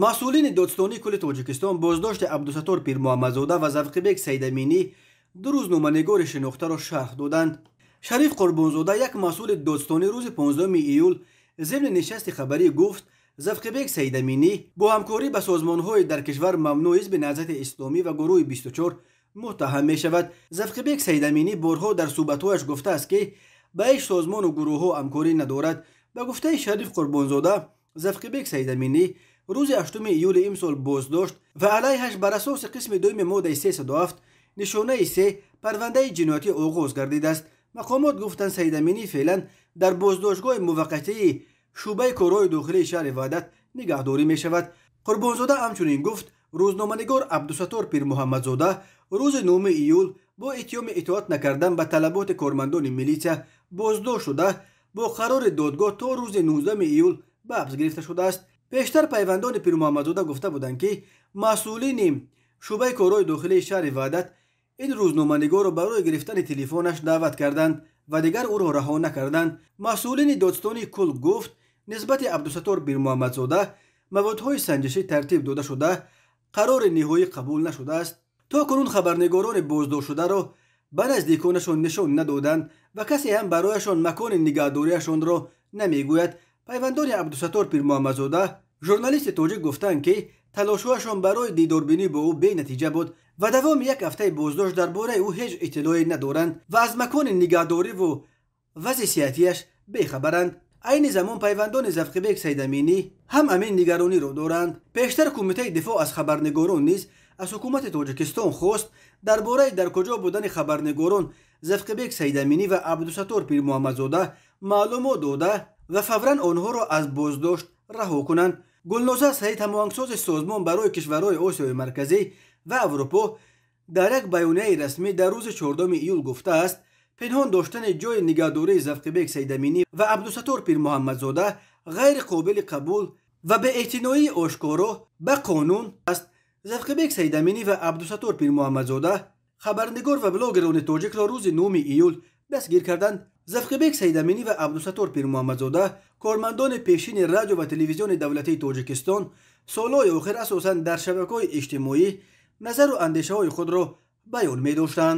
مسئولین دادستانی کل تاجیکستان بازداشت عبدالستار پیر محمدزاده و ذوقی سید امینی دو روزنامه‌نگار شناخته را شرح دادند. شریف قربانزاده یک مسئول دادستانی روز 15 ایول ضمن نشست خبری گفت ذوقی سید امینی با همکاری با سازمان‌های در کشور ممنوع حزب نهضت اسلامی و گروه 24 متهم می شود. ذوقی سید امینی بارها در صحبت‌هایش گفته است که با هیچ سازمان و گروه‌ها همکاری ندارد. به گفته شریف قربانزاده، ذوقی سید امینی روز 8 ایول امسال بازداشت و علیهش بر اساس قسم دوم ماده 307 نشانه 3 پرونده جنایتی آغاز گردیده است. مقامات گفتند سید امینی فعلا در بازداشتگاه موقتی شعبه کارهای داخلی شهر وحدت نگهداری می شود. قربانزاده همچنین گفت روزنامه‌نگار عبدالستار پیر محمدزاده روز 9 ایول با اتهام اطاعت نکردن به طلبات کارمندان میلیشیا بازداشت شده با قرار دادگاه تا روز 19 ایول به حبس گرفته شده است. پیشتر پیوندان پیر محمدزاده گفته بودند که مسئولین شعبه کارهای داخلی شهر وحدت این روزنامه‌نگار را برای گرفتن تلفنش دعوت کردند و دیگر او را رها نکردند. مسئولین دادستانی کل گفت نسبت عبدالستار پیر محمدزاده موادهای سنجشی ترتیب داده شده قرار نهایی قبول نشده است. تا کنون خبرنگاران بازداشت شده را به نزدیکانشان نشان ندادند و کسی هم برایشان مکان نگهداریشان را نمیگوید. پیوندان عبدالستار پیر محمدزاده ژورنالیست تاجیک گفتند که تلاش‌هایشان برای دیداربینی با او بی نتیجه بود و دوام یک هفته بازداشت درباره او هیچ اطلاعی ندارند و از مکان نگهداری و وضع صحتیش بیخبرند. عین زمان پیوندان ذوقی سید امینی هم همین نگرانی را دارند. پیشتر کمیته دفاع از خبرنگاران نیز از حکومت تاجیکستان خواست درباره در کجا بودن خبرنگاران ذوقی سید امینی و عبدالستار پیر محمدزاده معلومات داده و فوراً آنها را از بازداشت رها کنند. گلنازه سعید هماهنگساز سازمان برای کشورهای آسیای مرکزی و اروپا در یک بیانیه رسمی در روز 14 ایول گفته است پنهان داشتن جای نگهداری ذوقی سید امینی و عبدالستار پیر محمدزاده غیر قابل قبول و به اعتنایی آشکارا به قانون است. ذوقی سید امینی و عبدالستار پیر محمدزاده خبرنگار و بلاگران تاجیک را روز 9 ایول دستگیر کردند. ذوقی سید امینی و عبدالستار پیر محمدزاده کارمندان پیشین رادیو و تلویزیون دولتی تاجیکستان سالهای آخر اساساً در شبکه‌های اجتماعی نظر و اندیشه‌های خود را بیان می داشتند.